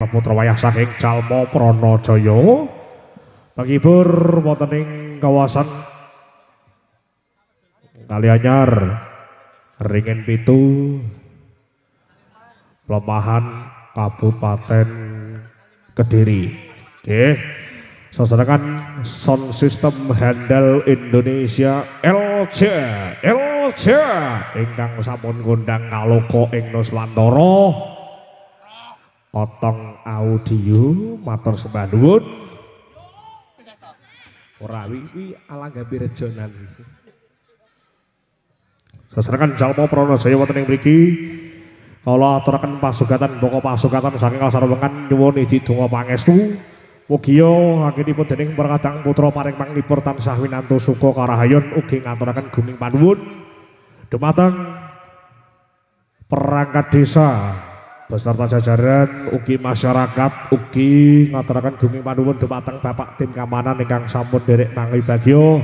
putra wayah saking Calmo Pranajaya panghibur wonten ing kawasan Kalianyar Ringin Pitu Pelemahan Kabupaten Kediri. Oke, sesarengan sound system handal Indonesia LJ ingkang sampun ngundang kaloka ing Nuswantara Otong audio matur sembah nuwun. Ora wi Alanggabi Rejonan. Sesarengan Calmo Pranajaya wonten ing mriki kala aturaken pasugatan boko pasugatan saking kasarwengan nyuwun idi donga pangestu mugia anggenipun dening para kadang putra paring panglipur tansah winantu suka karahayon ugi ngaturaken gunging panuwun dumateng perangkat desa beserta jajaran ugi masyarakat ugi ngaturaken gunging panuwun dumateng Bapak tim keamanan ingkang sampun derek mangli bagya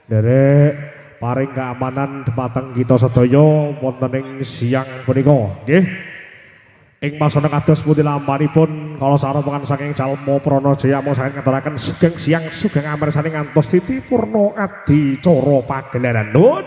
derek paring keamanan dumateng kita sedaya wonten ing siang punika nggih. Ing pasana kados pundi lampanipun kala saromongan saking Calmo Pranajaya mung saking ngaturaken sugeng siang sugeng amirsani ngantos titi purna adicara pagelaran nuwun.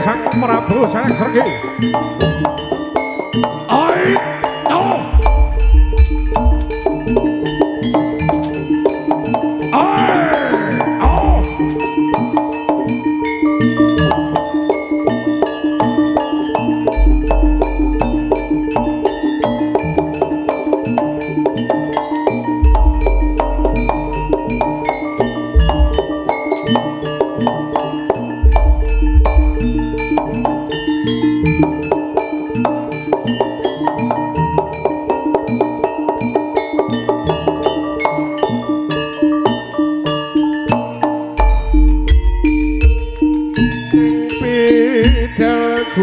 Sang Prabu Sareng Sergi. Ai, no. Thank you.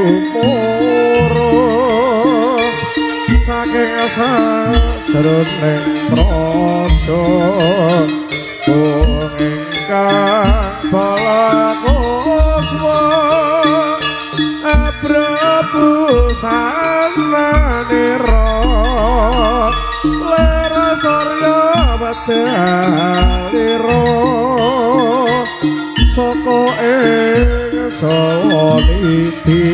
tumurun saking sajroning praja wong ingkang balakuswa Prabu sananira lera sarya wedalira saka ing Jawa Niti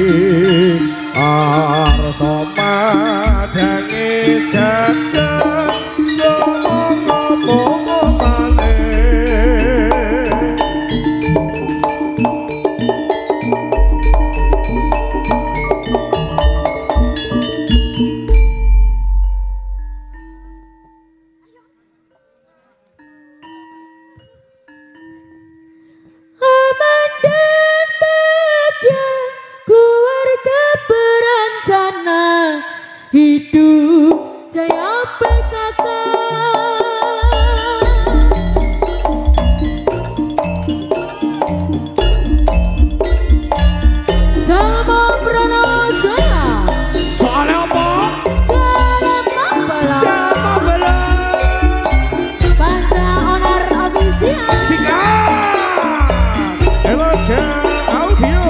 arsa madangi jagad ngomong maneh hidup jaya PKK Jalma Pranajaya soalnya apa? Jalma Bala Jalma Bala Panca Onar Official sikat Eloja Audio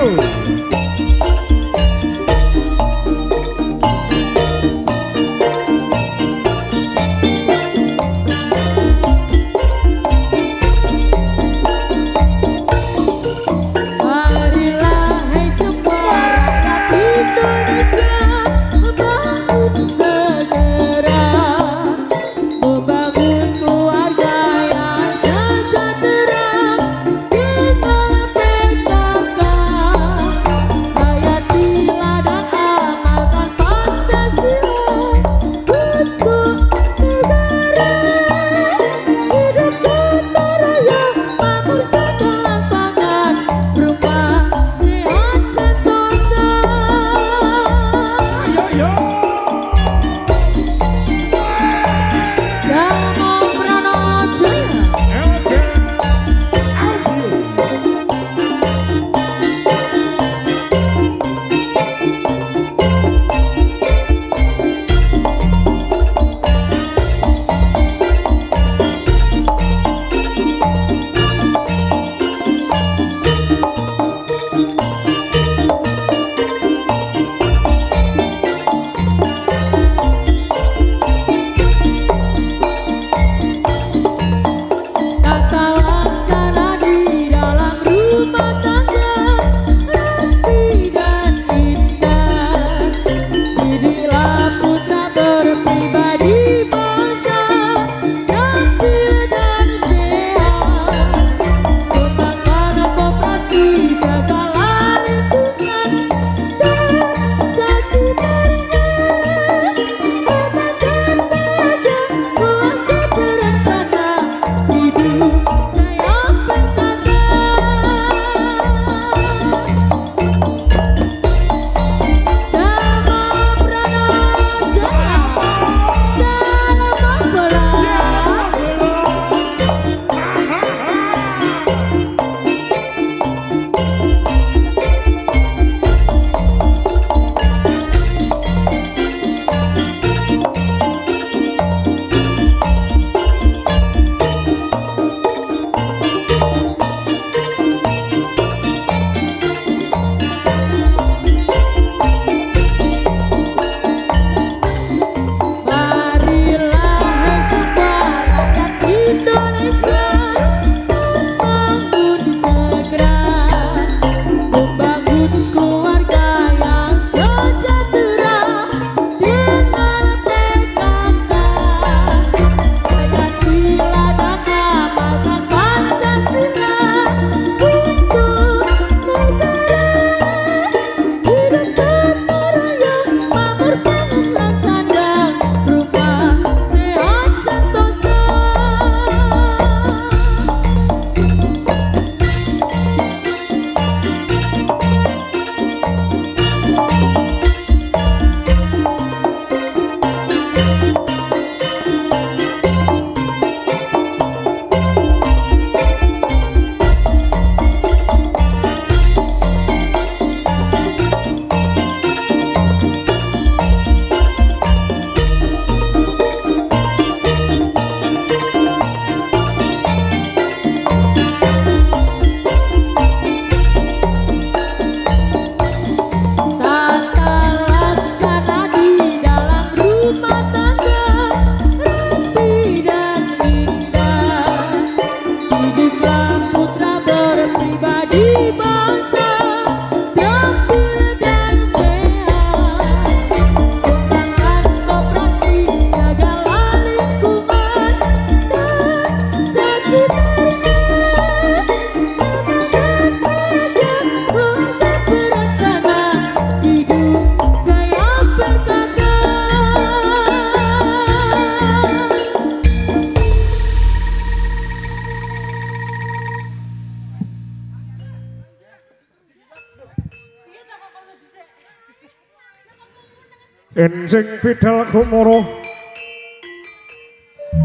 enjing bidal gumuruh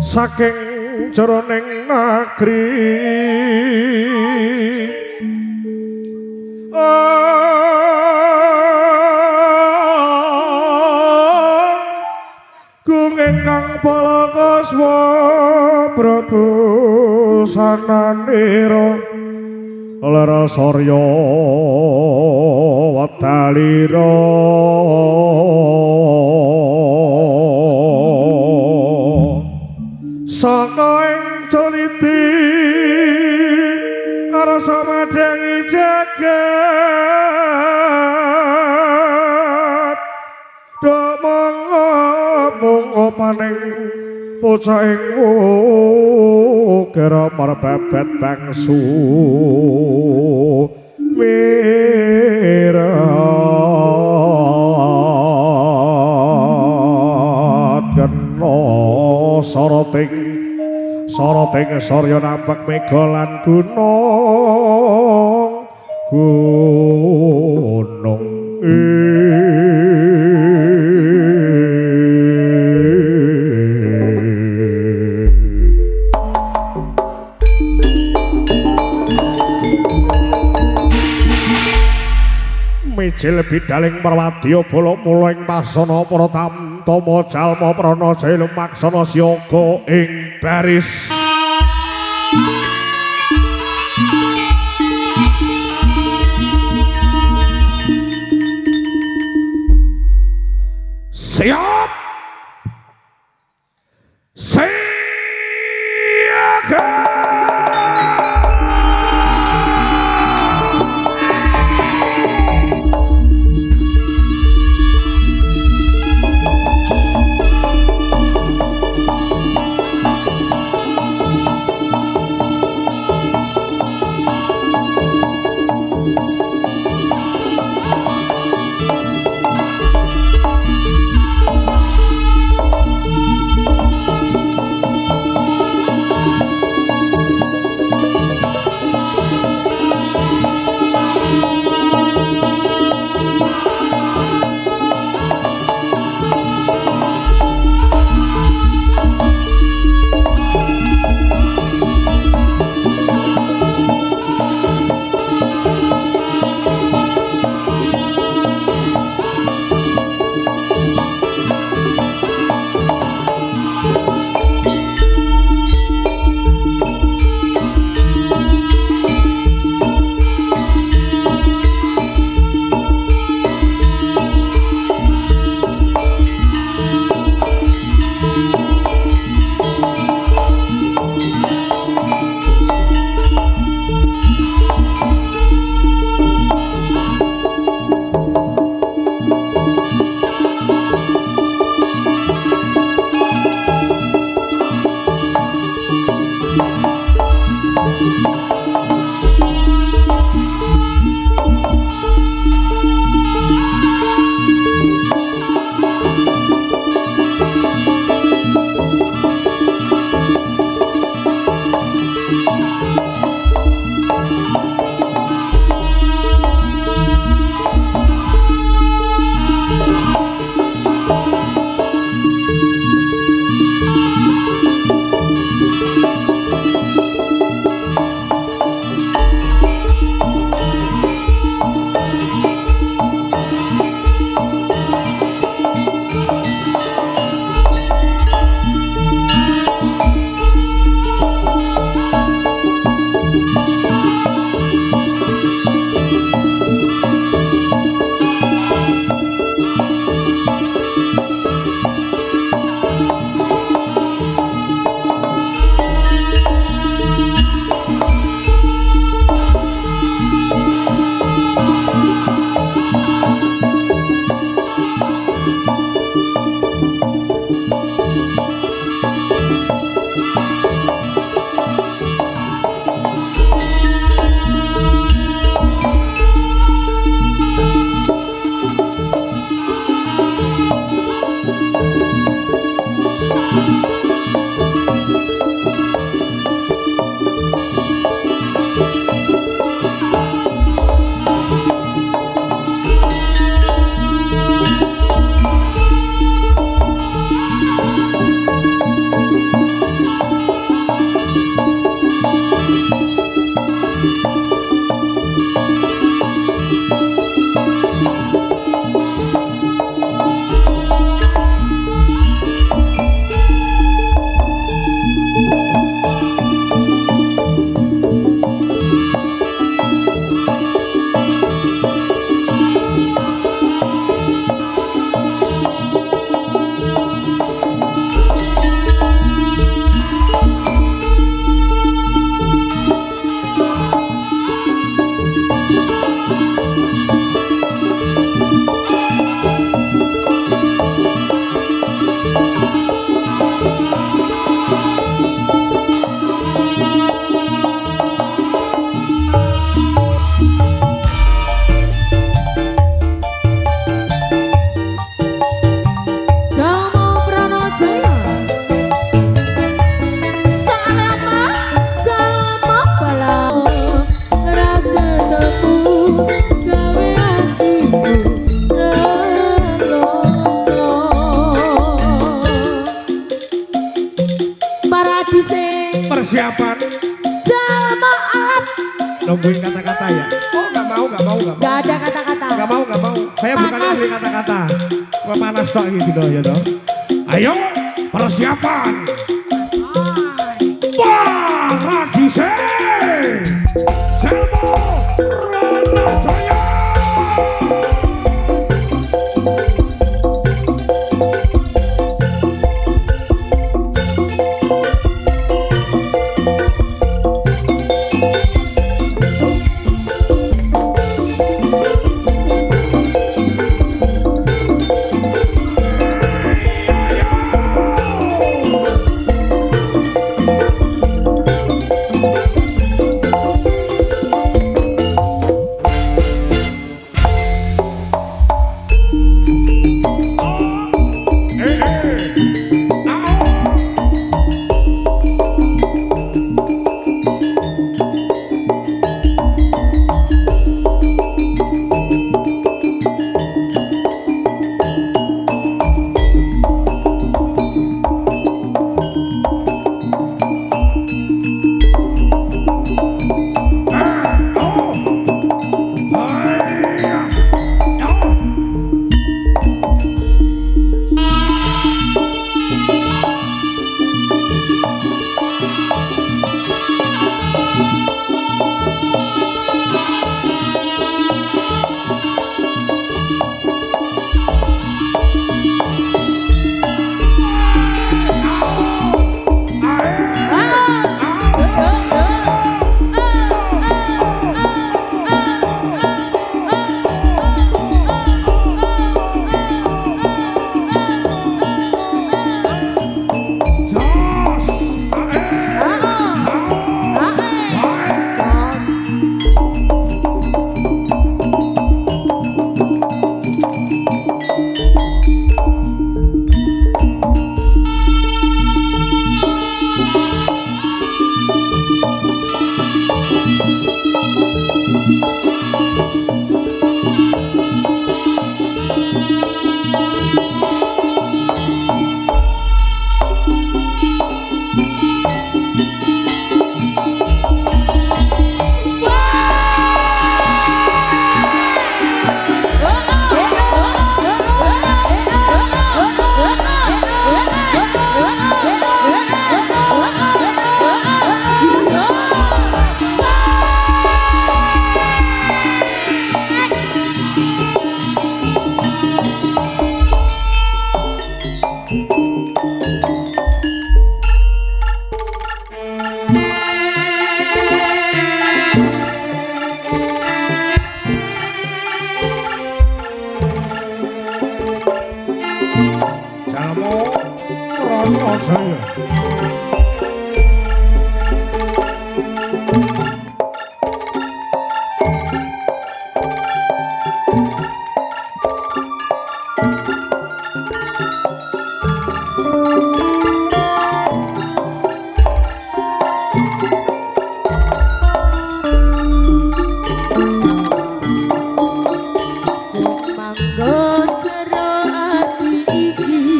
saking jroning negeri gung ingkang palakaswa Prabu Sanandira lara sarya wadalira saka ing culiti ngarasa madangi jagat mung paning bocah ing kira marbabet bangsu mirat kena soroting sarya nampak mega lan gunung mijil bidaling marwadya bala mula ing pasana para tamtama jalma prana jaya lumaksana siyaga ing baris siap siaga persiapan. Jalma alat. Nungguin kata-kata ya. Oh, nggak mau. Gak ada kata-kata. Nggak mau. Saya bukan Panas. ahli kata-kata. Panas tok gitu ya toh. Ayo, persiapan. Wah, Radise. Selmo Ranajaya. Manggon jero ati iki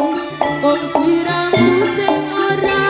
wong sliramu sing ora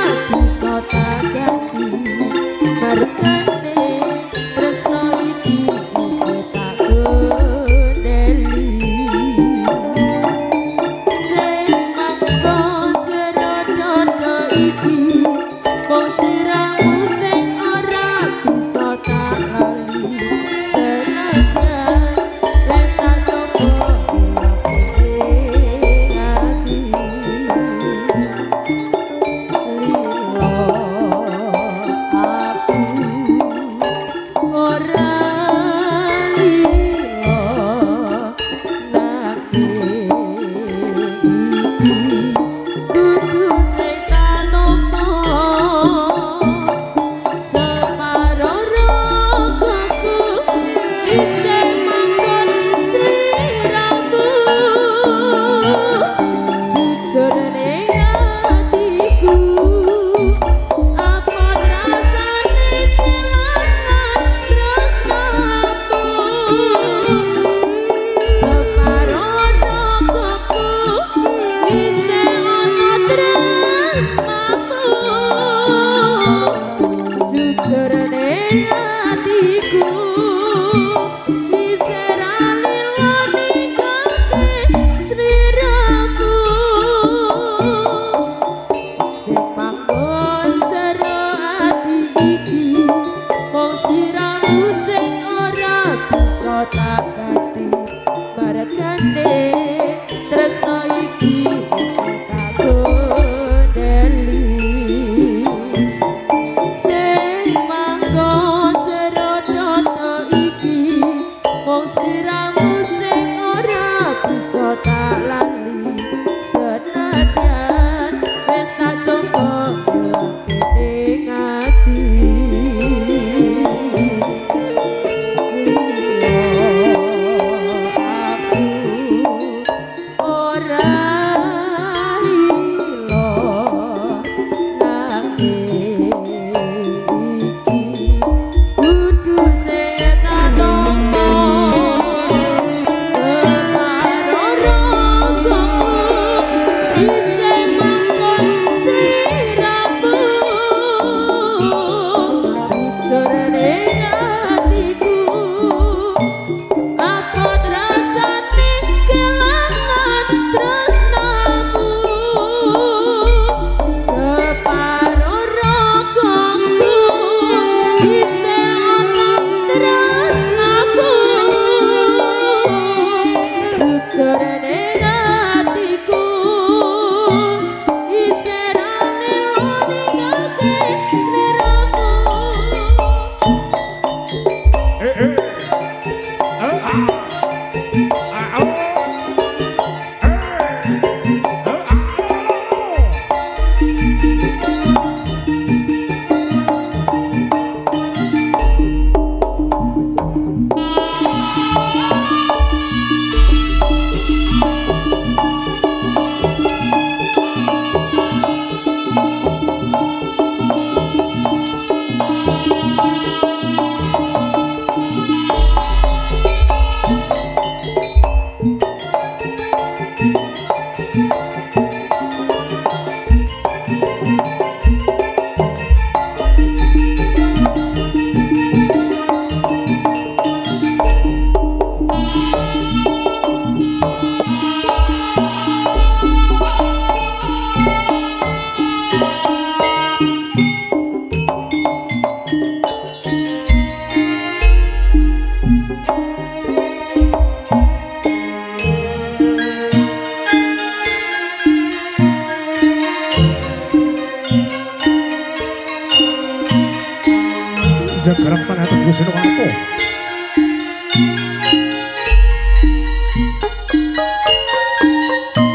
garap tanah Teguh Sinuwanto.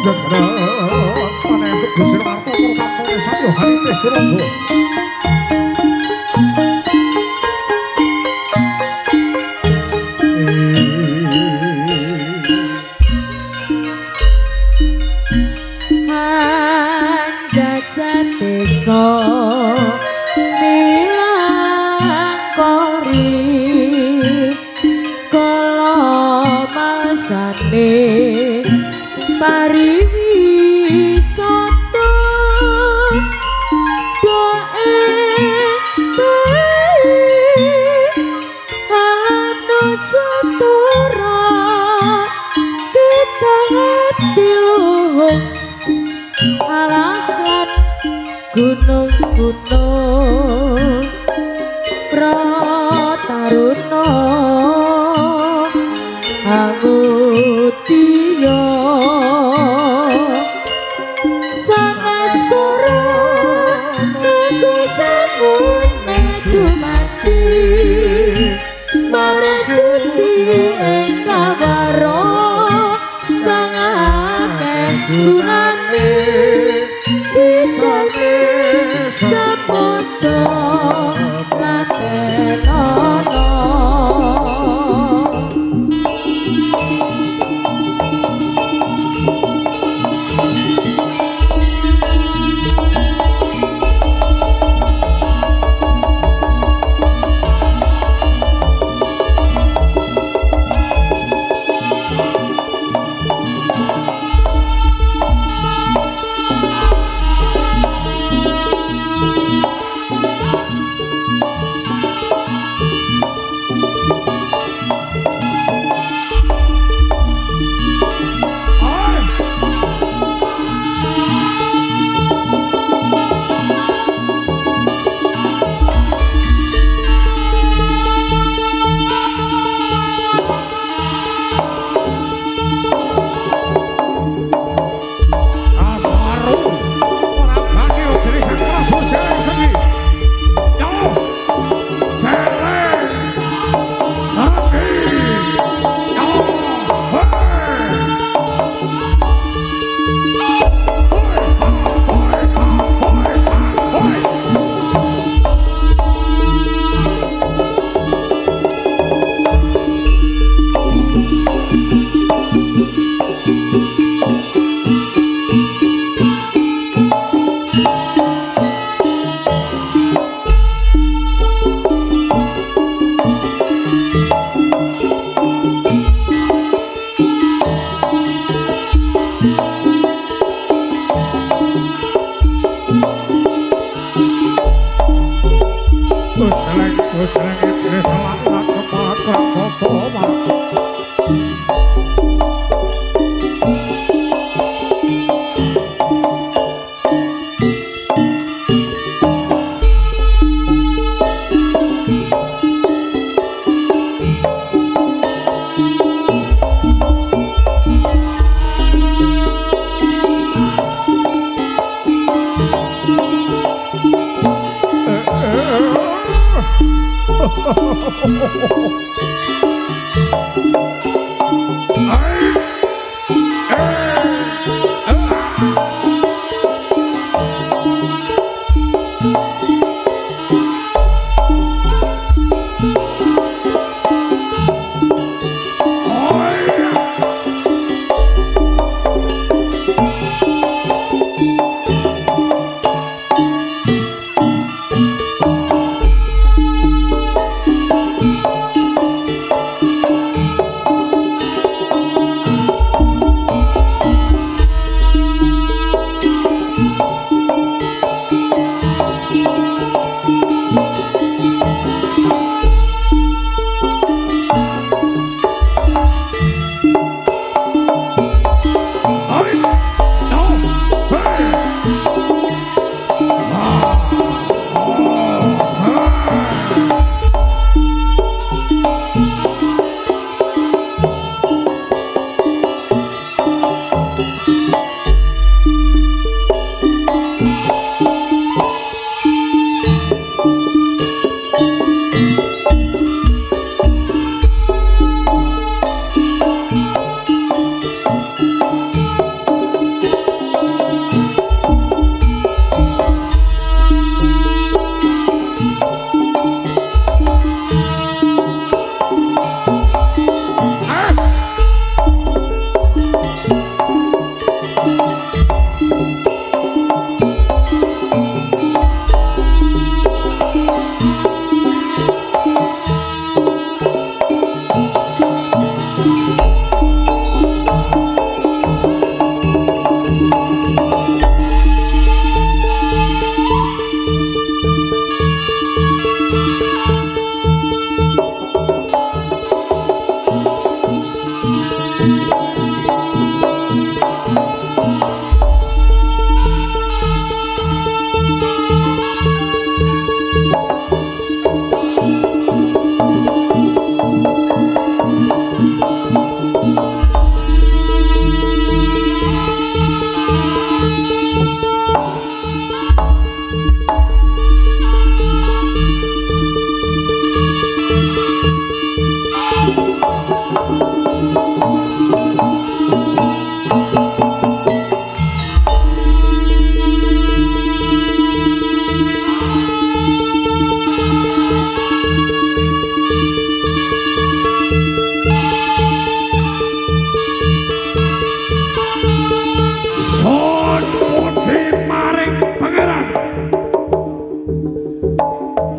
Garap tanah Teguh Sinuwanto Purkamone Sayo Harite Kurunggo. Hanjajat desa nilangkori kala malsane pariwisata doe bae alano satura kita hati luhur alasan gunung-gunung Prataruna Angutiya sanes kurang aku sakune dumati maresuti ing kawaro kang akeh gunane bisane sepodo latenono.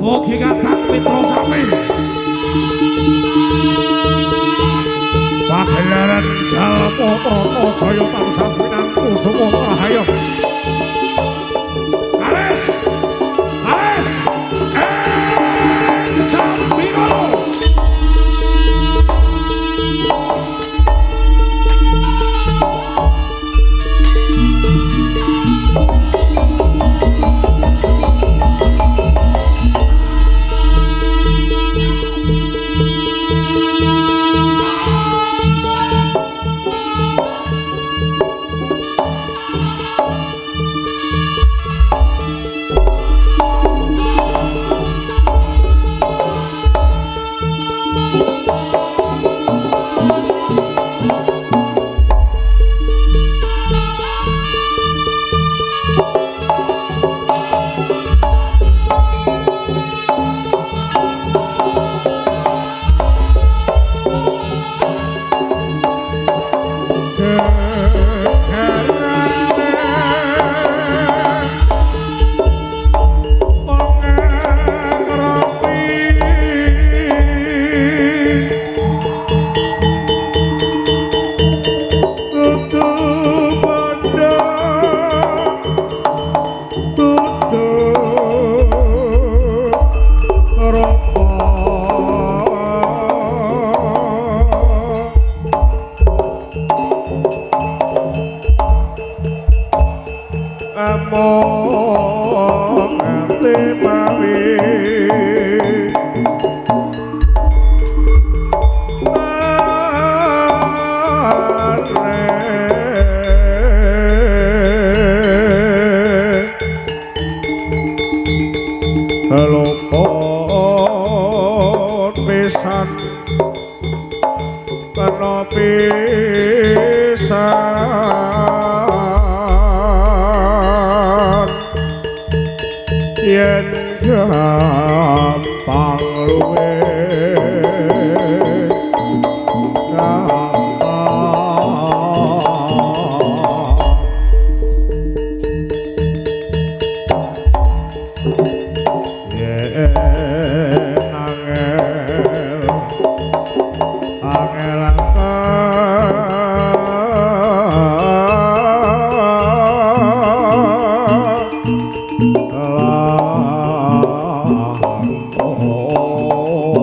Mugi kathah mitra sami. Pagelaran Jalma Prana Jaya tansah pinangku sumur rahayu. Kalis, kalis, Sampingolo. Yen gampang luwe oh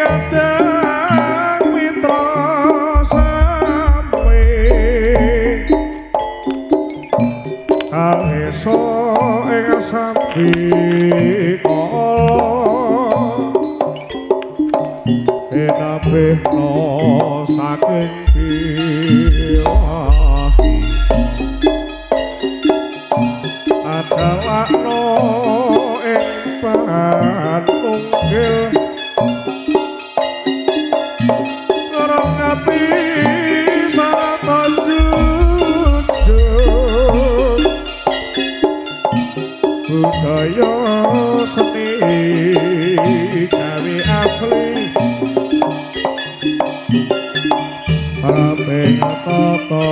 kadang mitra sami kaeso ing sambi enabehno saking bilahi ajalakno ing panunggil ngrong api sarata junjung budaya seni Jawi asli Abeng tata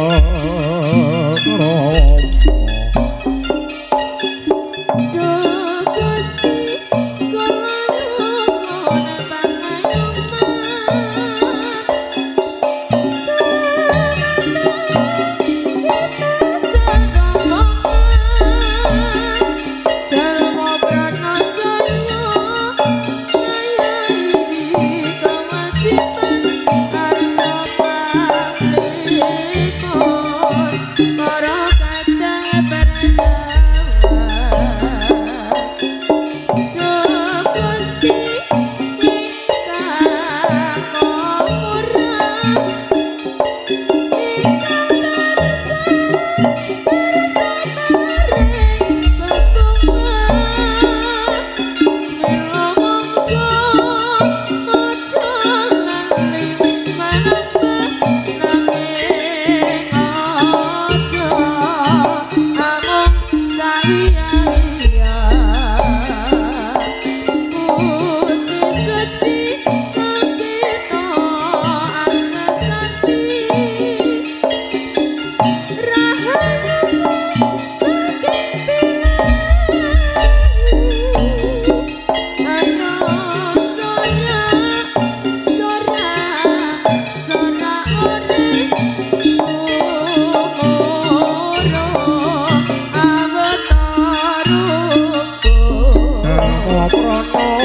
krama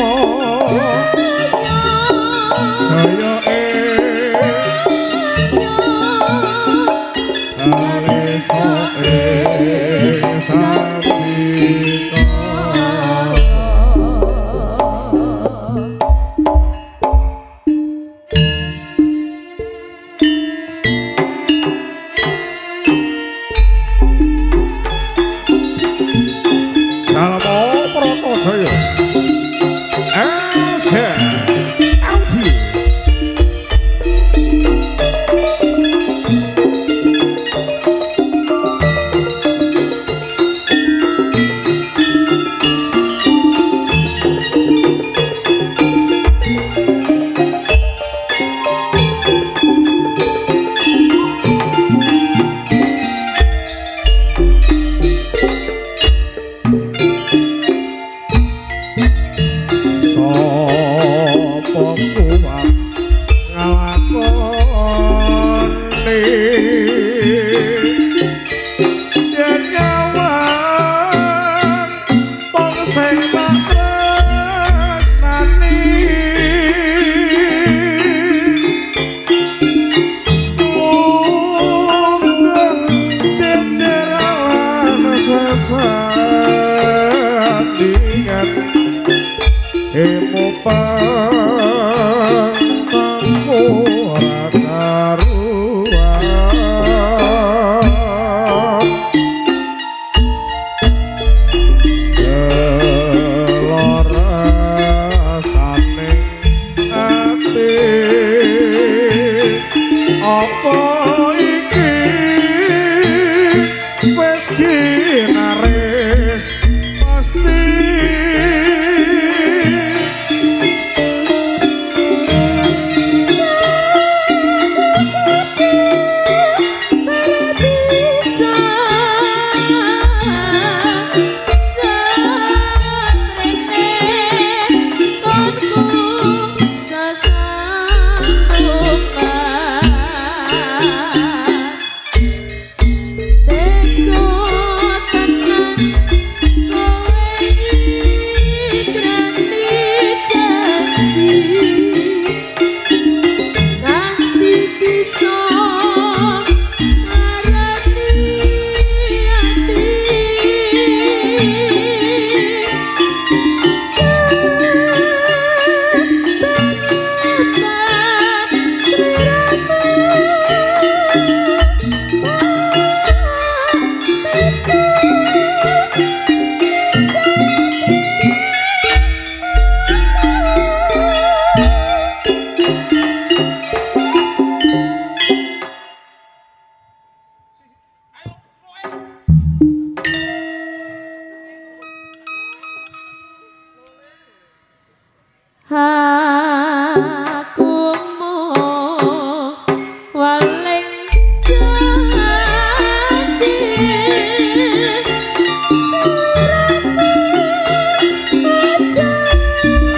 aku mau waling janji seliramu aja ati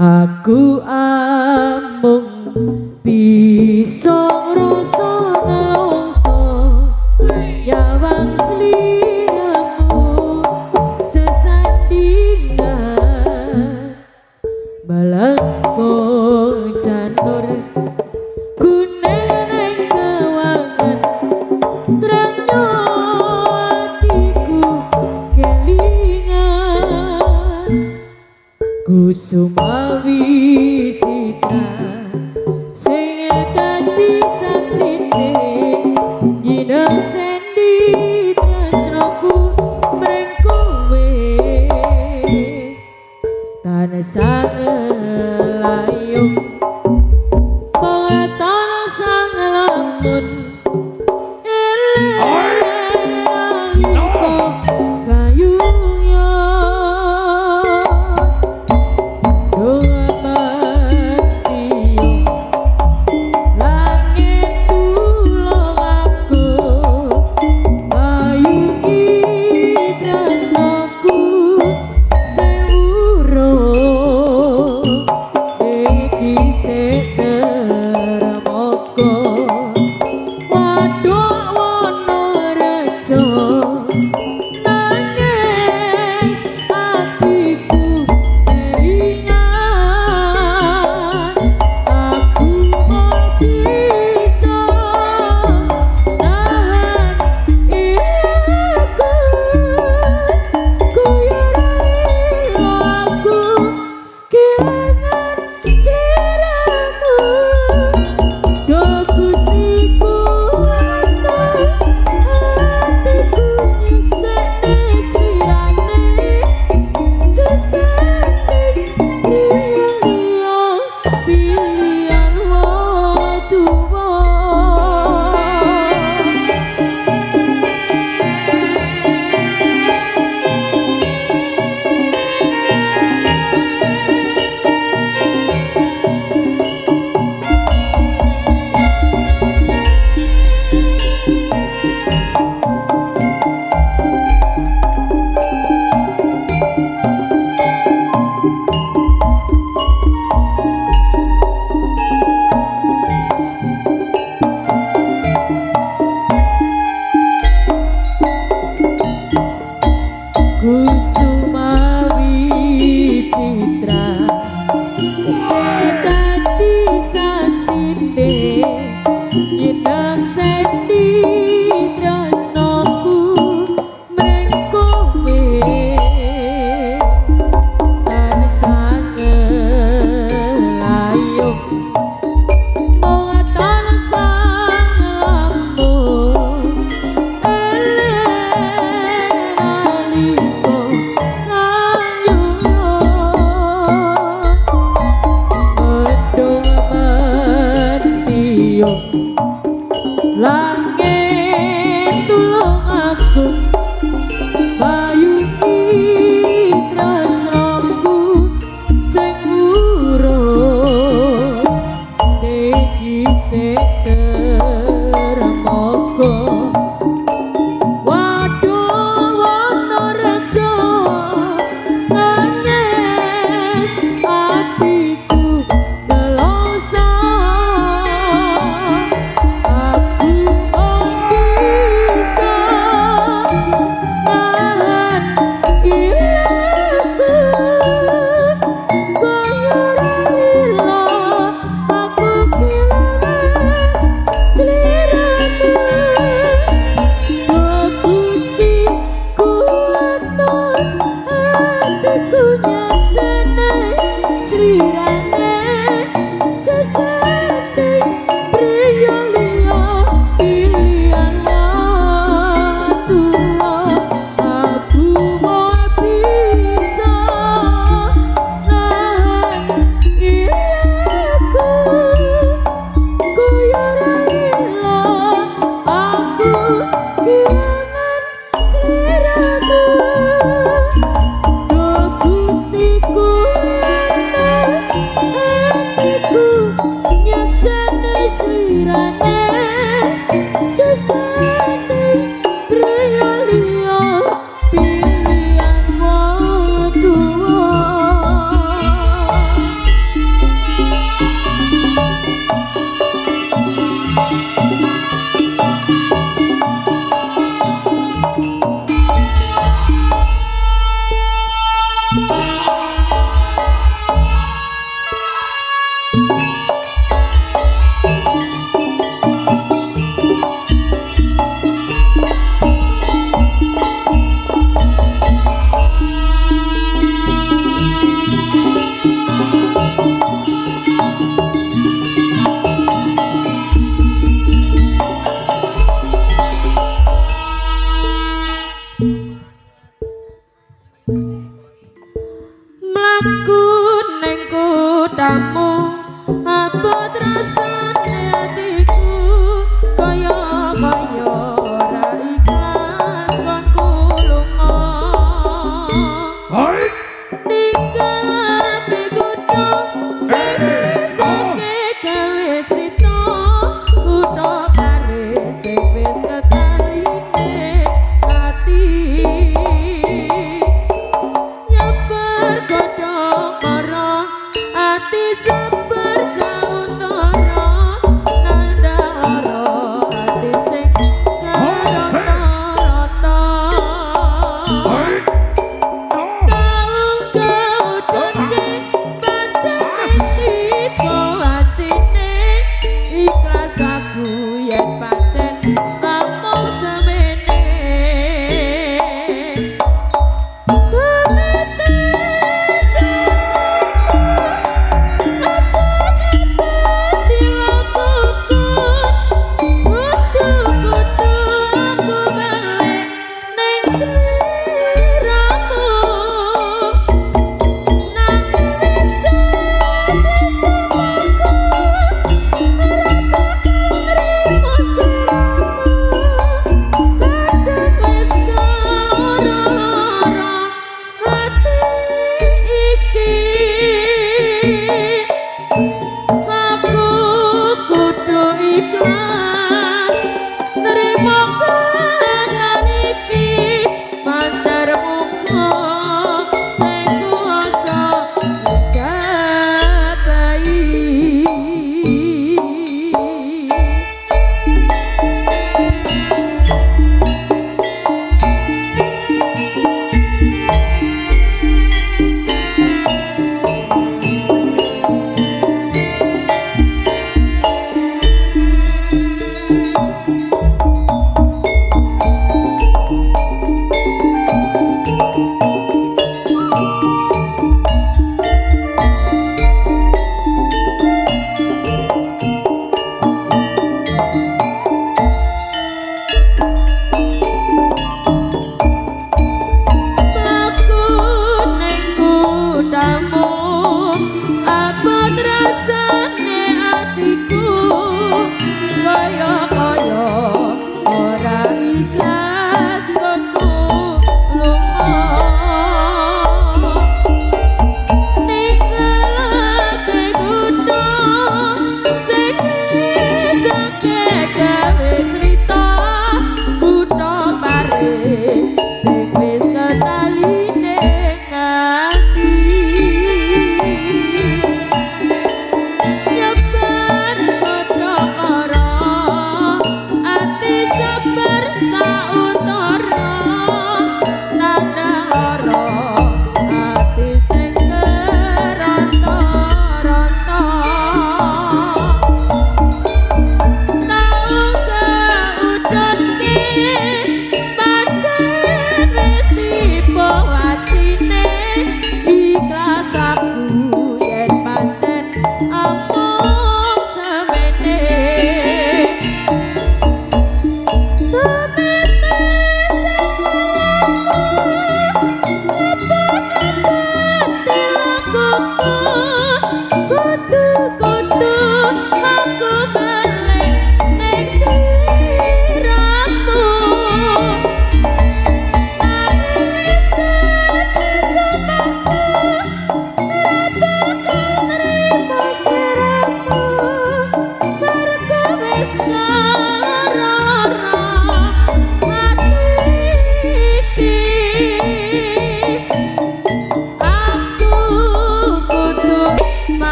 aku amung bisa ngrasa nelongso nyawang sliramu sesandingan balangkong janur kuneng kewangan terangnya hatiku Kusumawi citra sing dadi saksine nyineng sendi tresnaku mring kowe tansah nglayung pangaton sang lamun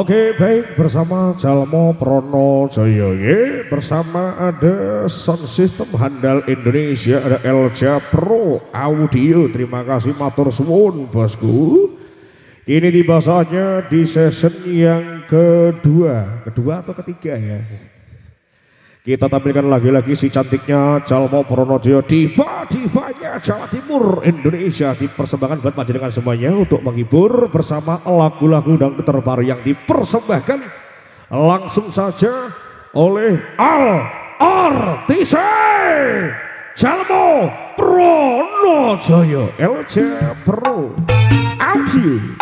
Oke, baik, bersama Jalmo Prono Jaya, bersama ada sound system handal Indonesia, ada Elja Pro Audio. Terima kasih matur suwun bosku. Ini tiba saatnya di session yang kedua atau ketiga ya. Kita tampilkan lagi-lagi si cantiknya Jalmo Prono Jaya, divanya Jawa Timur Indonesia, dipersembahkan buat panjenengan semuanya untuk menghibur bersama lagu-lagu dan terbaru yang dipersembahkan langsung saja oleh Al Artise Jalmo Prono Jaya, LJ Pro Audio.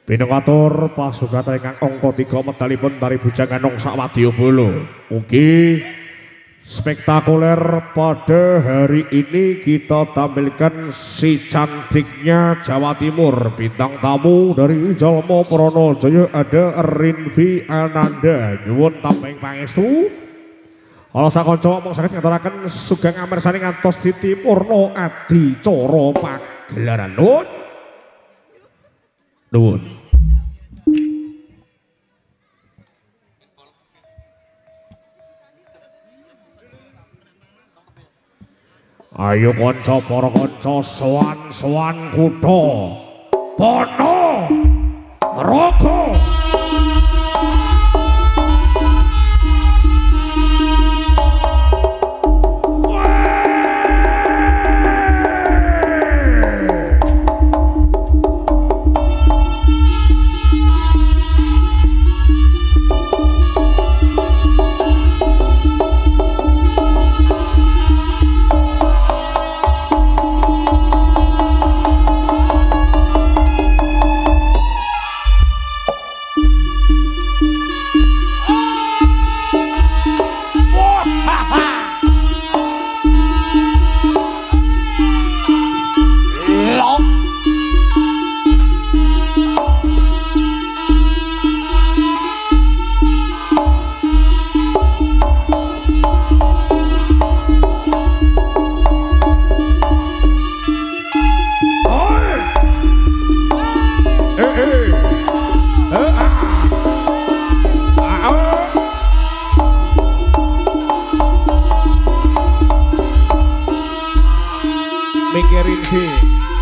Pinungatur pasugata ingkang angka 3 medalipun tari bujangan nong sawadya bolo. Mugi spektakuler pada hari ini kita tampilkan si cantiknya Jawa Timur. Bintang tamu dari Jalmo Prono Jaya ada Rinvi Ananda. Nyuwun tamping pangestu. Kalau sakonco mong saged ngaturaken sugeng amirsani ngantos ditimurna adicara pagelaran. Nuwun. Ayo kanca para kanca sowan kutha Pono Roko.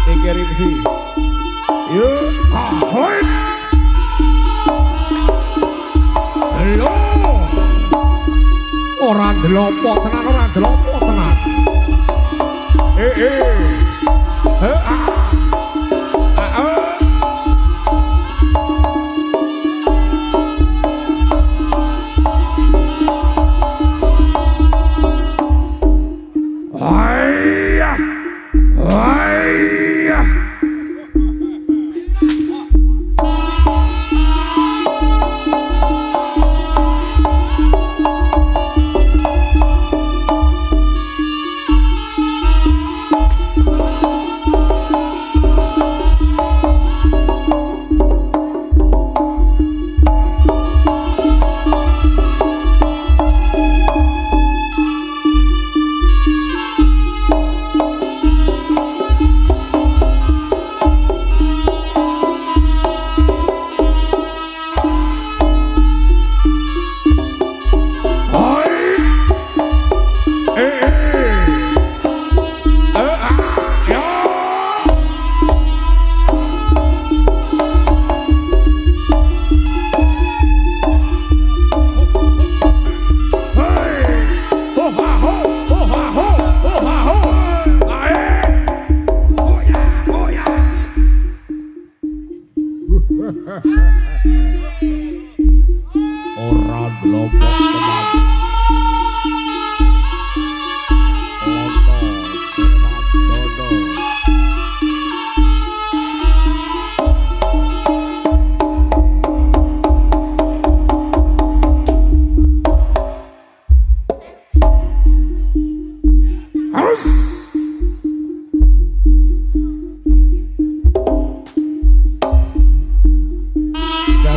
Mikirin sih. Yuk, ahoy. Halo. Orang delopok tenan.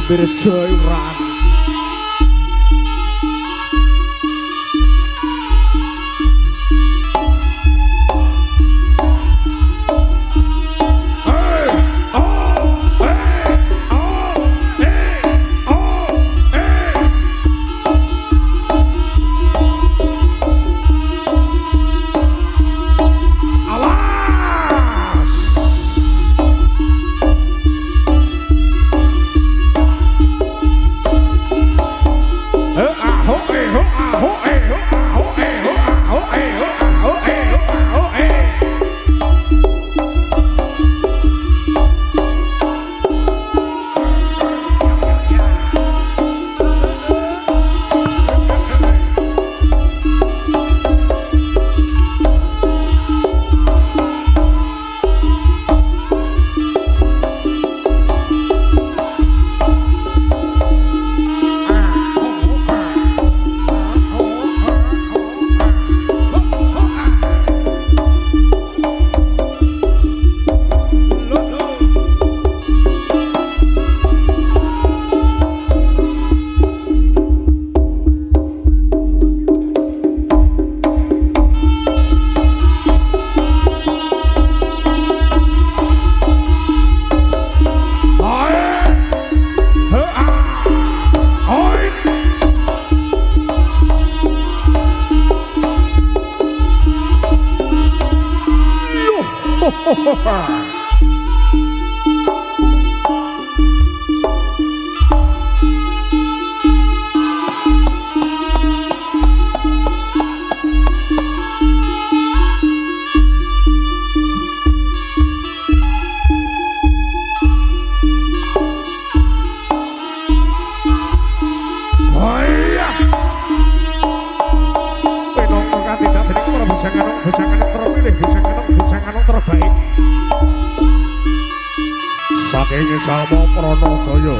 Mirjayuran. Saking Salmo Pranajaya.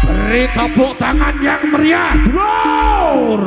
Beri tepuk tangan yang meriah, dulur.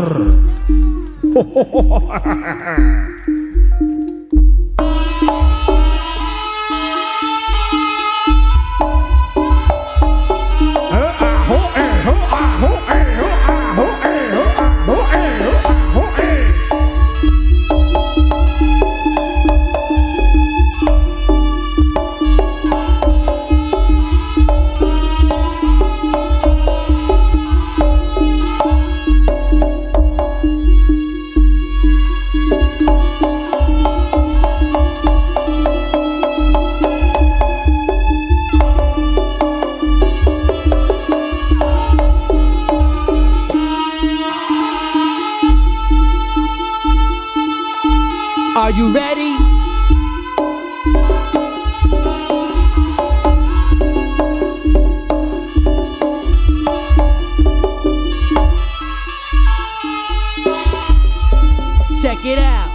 Are you ready? it out.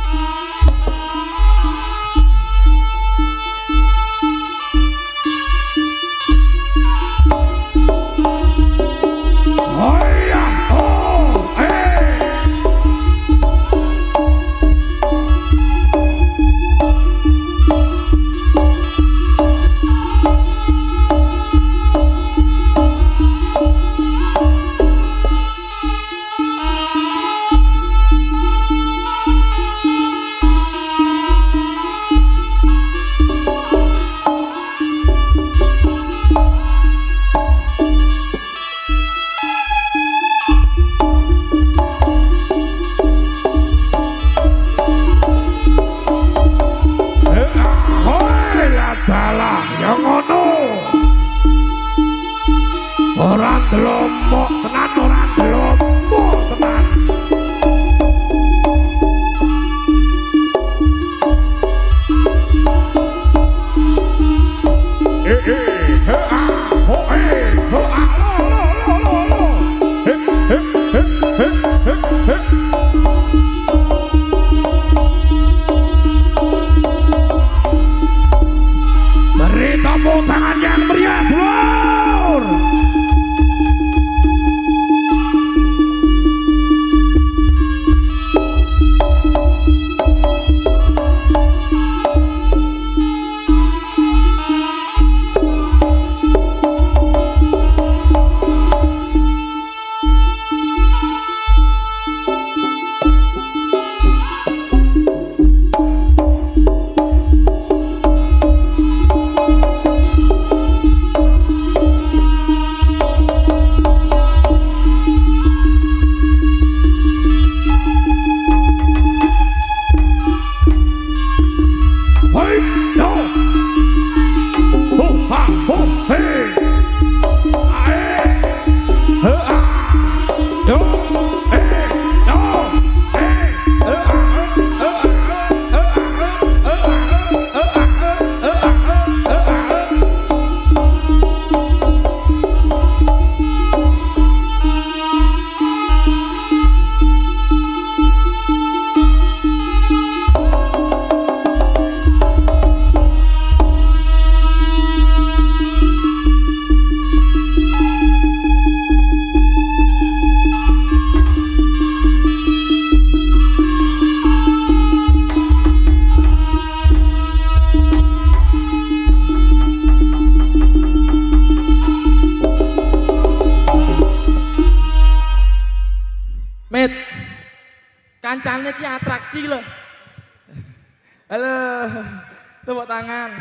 Orang delomok tenan, orang delomok tenan. He ah ho ho ah lo. He. Beri tepuk tangan yang meriah, Lur. Kancane ki atraksi lho. Halo. Tepuk tangan.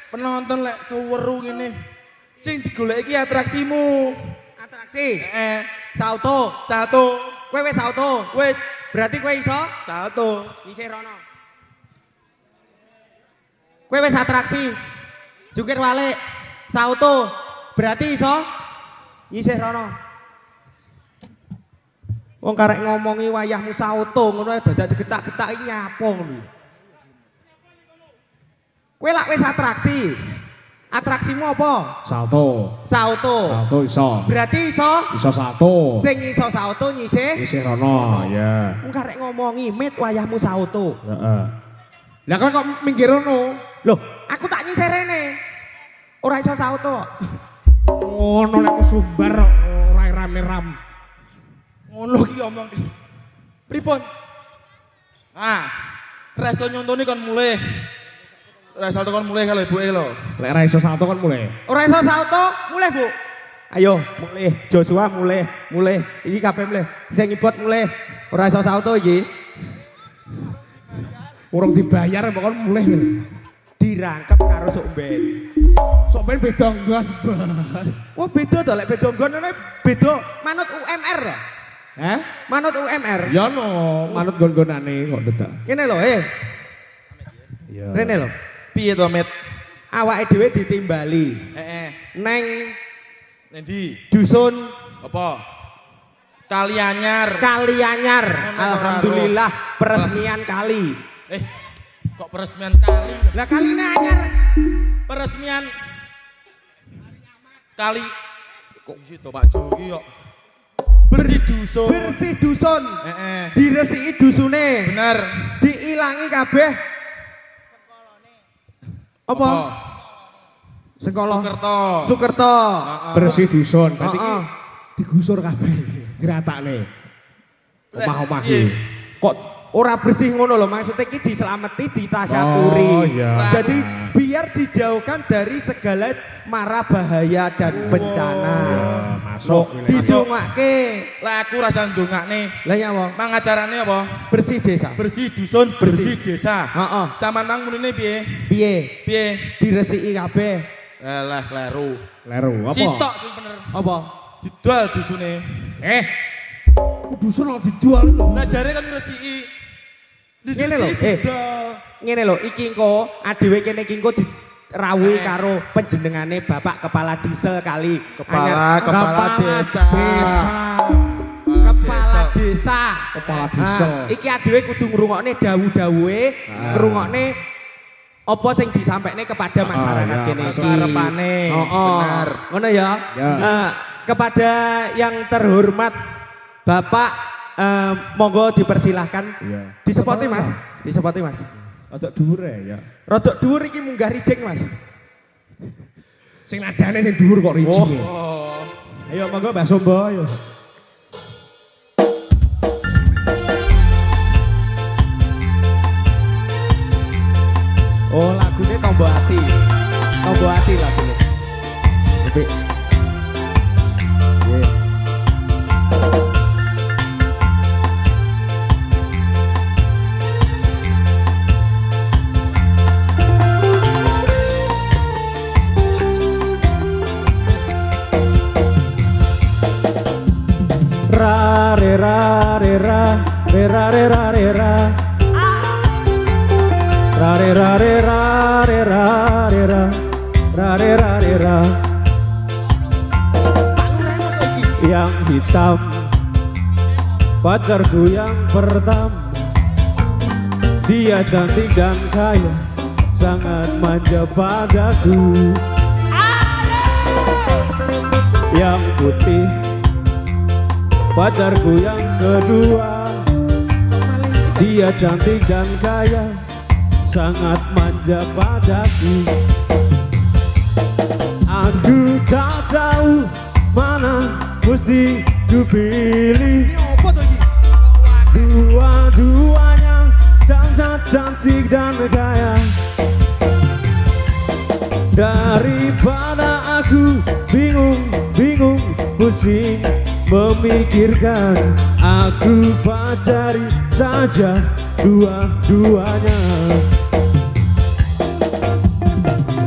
Penonton lek seweru ngene. Sing digoleki ki atraksimu. Atraksi. Salto. Kowe wis auto. Wis, Berarti kowe iso salto. isih rono. Kowe wis atraksi. Jungkir walik. Sauto. Berarti iso isih rono. Wong karek ngomongi wayahmu sauto ngono dadak digetak-getaki nyapa ngono. Kowe lak wis atraksi. Atraksimu apa? Salto. Sauto. Salto iso. Berarti iso Salto. sing iso sauto nyisih. Isih rono, ya. Wong karek ngomongi mit wayahmu sauto. Heeh. Lah kok minggir rono? Loh, aku tak nyisih rene. Ora iso sauto. Ngono lek sumbar ora rame-ram. Ngono ki omong. Pripun? Reso nyontoni kon mulih. Reso kon mulih karo ibuke lho. Lek ra iso salto kan mulai. Ora iso sauto, mulih, Bu. Ayo, mulih. Joshua mulih. Iki kabeh mulih. Sing ngibot mulih. Ora iso sauto iki. Urung dibayar kok kon mulai. Dirangkep karo sok ben. Sok ben beda nggon, Bos. Oh, beda to lek beda nggon ngene beda manut UMR lho. Hah? Manut UMR. Ya no, manut gon-gonane kok dedak. Kene lho, Iya. Rene lho. Piye to, Mit? Awake dhewe ditimbali. Neng Endi? dusun Apa? Kali Anyar. Kalianyar. Ngono, Alhamdulillah peresmian kali. Kok peresmian kali? Lah kaline anyar. Peresmian kali kok situ Pak Jo iki kok. Bersih dusun. Bersih dusun. Heeh. Diresiki dusune. Bener. Diilangi kabeh. Apa? Sekolah. Sukerto. Bersih dusun. Berarti Heeh. digusur kabeh. Gratakne. Omah-omah Iya. iki. Kok ora bersih ngono lho, maksudnya iki diselamati, ditasyakuri. Oh, iya. Jadi biar dijauhkan dari segala mara bahaya dan bencana. Masuk. Didongake. Lah aku rasa ndongakne. Lah ya apa? Mang acarane apa? Bersih desa. Bersih dusun, bersih desa. Heeh. Sampeyan mang munine piye? Piye? Piye? Diresiki kabeh. Lah kleru. Leru apa? Sitok sing bener. Apa? Didol dusune. Dusun kok dijual lho. Lah jare kan ngresiki. Ngene lho, Didol. ngene lho, iki engko adewe kene iki engko dirawuhi karo panjenengane Bapak Kepala Diesel kali. Kepala desa. Kepala desa. Kepala diesel. Iki adewe kudu ngrungokne dawuh-dawuhe, ngrungokne apa sing disampaikne kepada masyarakat iya, kene iki. Karepane. Benar. Ngono ya. Ya. Kepada yang terhormat Bapak monggo dipersilahkan. Iya. Disepoti Mas. Disepoti Mas. Ojo dhuwur ya. Rodok dhuwur iki munggah rijing Mas. Sing nadane sing dhuwur kok rijing. Oh. Ayo monggo Mbah Sombo ayo. Oh lagune Tombo Ati. Tombo Ati lagune. Lebih. Ra re ra re ra re ra re ra re ra. Ra re ra re ra re ra re ra. Ra re ra re ra. Yang hitam pacarku yang pertama. Dia cantik dan kaya, sangat manja padaku. Yang putih pacarku yang kedua. Dia cantik dan kaya, sangat manja padaku. Aku tak tahu mana mesti kupilih. Dua-duanya cantik dan kaya. Daripada aku bingung pusing memikirkan, aku pacari saja dua-duanya.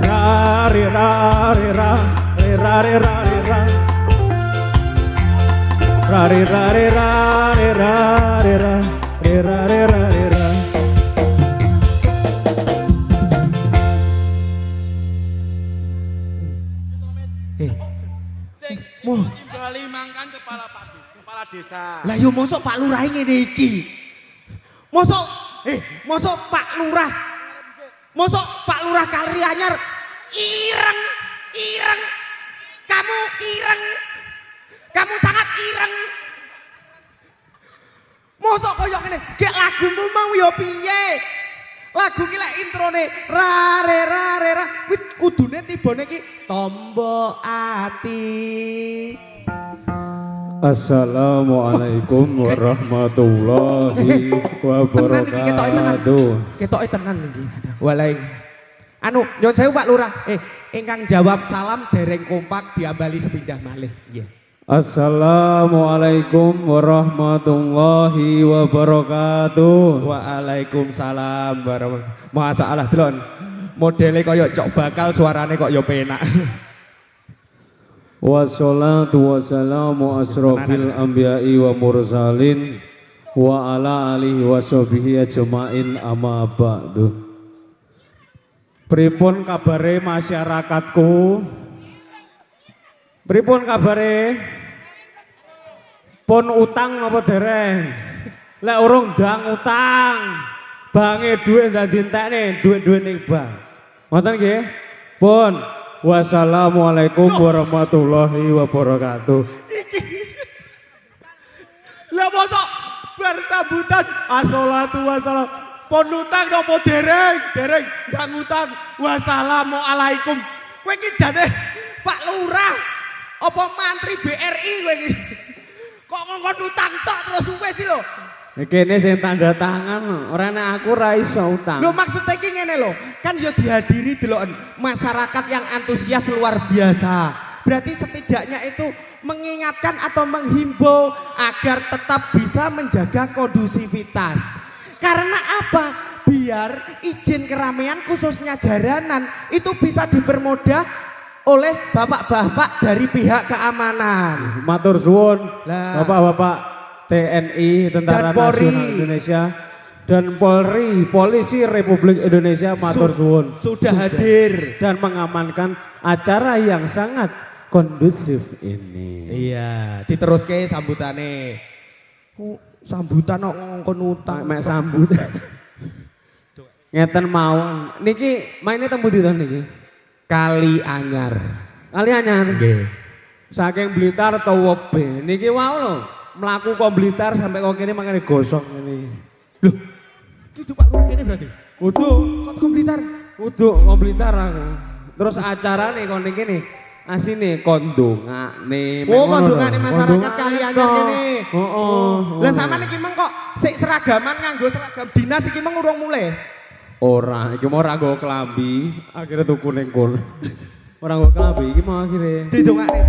Ra re ra re ra re ra re ra re ra. Ra re ra re ra re ra re ra re ra re ra re ra. Mau Bali mangkan kepala desa. Lah yo mosok Pak Lurah ngene iki. Mosok Pak Lurah. Mosok Pak Lurah Kali Anyar ireng. Kamu ireng. Kamu sangat ireng. Mosok koyo ngene, gek lagumu mau yo piye? Lagu ki lek introne ra re ra kuwi kudune tibane iki Tombo Ati. Assalamualaikum warahmatullahi wabarakatuh. Ketoke tenan iki. Waalaikumsalam. Anu, nyuwun sewu Pak Lurah. Ingkang jawab salam dereng kompak diambali sepindah malih. Nggih. Assalamualaikum warahmatullahi wabarakatuh. Waalaikumsalam warahmatullahi. Masalah Dron. Modele kaya cok bakal suarane kok ya penak. Wassalatu wassalamu asrofil anbiya'i wa mursalin wa ala alihi wa sahbihi ajma'in amma ba'du. Pripun kabare masyarakatku? Pripun kabare? Pun utang apa dereng? Lek urung ndang utang, bange dhuwit dadi entekne, dhuwit-dhuwit ning bank. Ngoten nggih? Pun. Wassalamualaikum warahmatullahi wabarakatuh. Lah mosok bar sambutan assalatu wassalam. Pon utang nopo dereng? Dereng ndak ngutang. Wassalamualaikum. Kowe iki jane Pak Lurah apa mantri BRI kowe iki? Kok ngongkon utang tok terus wis sih lho. Kene sing tanda tangan, ora nek aku ra iso utang. Lho maksudnya iki ngene lho, kan ya dihadiri deloken masyarakat yang antusias luar biasa. Berarti setidaknya itu mengingatkan atau menghimbau agar tetap bisa menjaga kondusivitas. Karena apa? Biar izin keramaian khususnya jaranan itu bisa dipermudah oleh bapak-bapak dari pihak keamanan. Matur suwun, Lah. Bapak-bapak TNI, Tentara Dan Polri. Nasional Indonesia dan Polri, Polisi Republik Indonesia matur suwun Sudah hadir. dan mengamankan acara yang sangat kondusif ini. Iya, diteruske sambutane. Oh, sambutan kok ngongkon utang. Mek sambut. Ngeten mawon. Niki maine teng pundi to niki? Kali Anyar. Kali anyar. Nggih. Saking Blitar to Webe. Niki wau lho, mlaku kok Blitar sampai kok kene mangane gosong ngene. Loh, itu Pak Lurah kene berarti? Kudu, Kok ke Blitar? kudu kok Blitar aku. Terus acarane kok niki nih. Asine kondongane. Oh, kondongane masyarakat Kali Anyar kene. Heeh. Lah sama niki meng kok sik seragaman nganggo seragam dinas iki meng urung mulai. Ora, iki mau ora nggo klambi, akhirnya tuku ning kono. Ora nggo klambi iki mau akhirnya. Didongakne.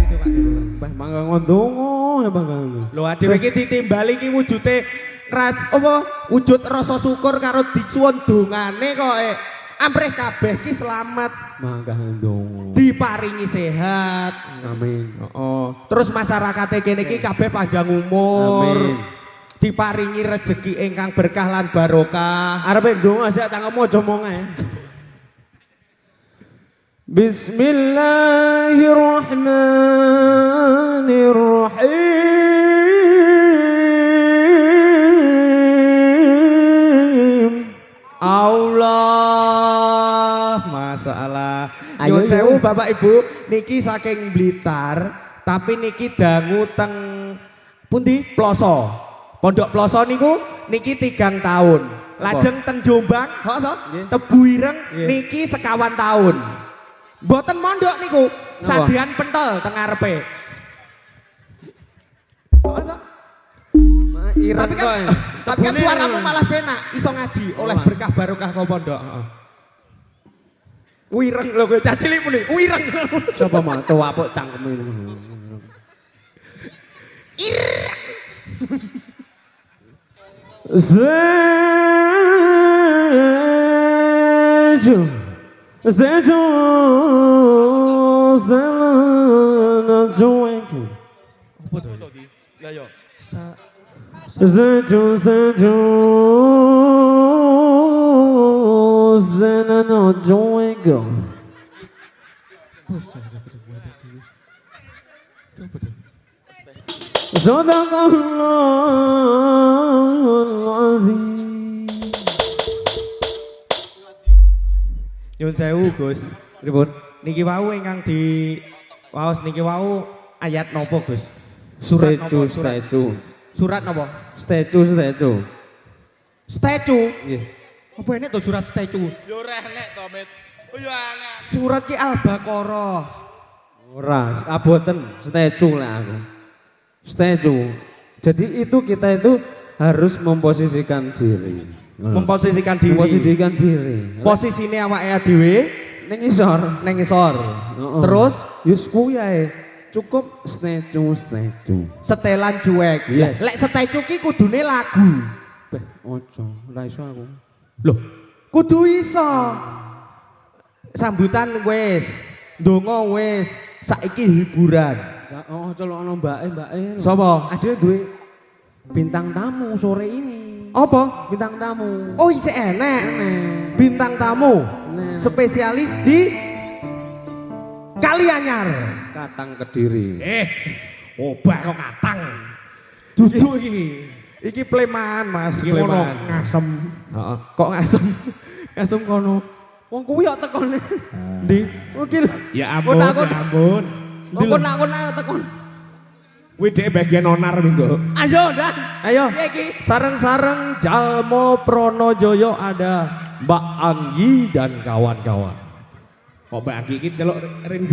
Mbah mangga ngondongo ya mangga. Lho adewe iki ditimbali iki wujude wujud rasa syukur karo disuwun dongane kok amprih kabeh ki selamat, Mangga ngondongo. diparingi sehat. Amin. Terus masyarakate kene iki kabeh panjang umur. Amin. Diparingi rezeki ingkang berkah lan barokah. Arepe ndonga sak tangemu aja mong ae. Bismillahirrahmanirrahim. Allah, masalah. Ayo, Nyun sewu Bapak Ibu, niki saking Blitar, tapi niki dangu teng pundi? Ploso. Pondok Ploso niku niki 3 tahun. Lajeng teng Jombang, Tebu Ireng niki 1 tahun. Mboten mondok niku, sadian pentol teng ngarepe. Ireng Tapi kan, kok. tapi kan suaramu malah penak, iso ngaji oleh berkah barokah kau pondok. Wireng lho kowe cacilik muni, wireng. Coba mah tuwa apuk cangkeme. Stejo, Lah yo. Nyun sewu Gus. Pripun? Niki wau ingkang di waos niki wau ayat nopo Gus? Surat nopo? Surat nopo? Statue. Statue. Nggih. Apa enek to surat statue? Yo reh nek to, Mit. Oh yo angel. Surat ki Al-Baqarah. Ora, aboten statue lah aku. Statue. Jadi itu kita itu harus memposisikan diri. Memposisikan diri. Memposisikan diri. Posisine awake dhewe Ning isor. neng isor. Heeh. Terus Yus kuwi ae. Cukup statue. setelan cuek. Yes. Lek statue ki kudune lagu. Beh, ojo, ora iso aku. Loh, kudu iso. Sambutan wis, ndonga wis, saiki hiburan. Oh, colokno mbake. Sapa? Ada duwe bintang tamu sore ini. Apa? Bintang tamu. Oh, isih enek. Bintang tamu. Nah. Spesialis di Kali Anyar. Katang Kediri. Obah kok katang. Duduk iki. Iki pleman, Mas. Iki ngono Pleman. ngasem. Heeh. Kok ngasem? Ngasem kono. Wong kuwi kok tekone. Ndi? Oke lho. Ya ampun, ya ampun. Kok nak ayo tekon. Kuwi dhek bagian onar minggu. Ayo Dan. Ayo, Piye iki? sareng-sareng Jalmo Pronojoyo ada Mbak Anggi dan kawan-kawan. Kok Mbak Anggi iki celuk rin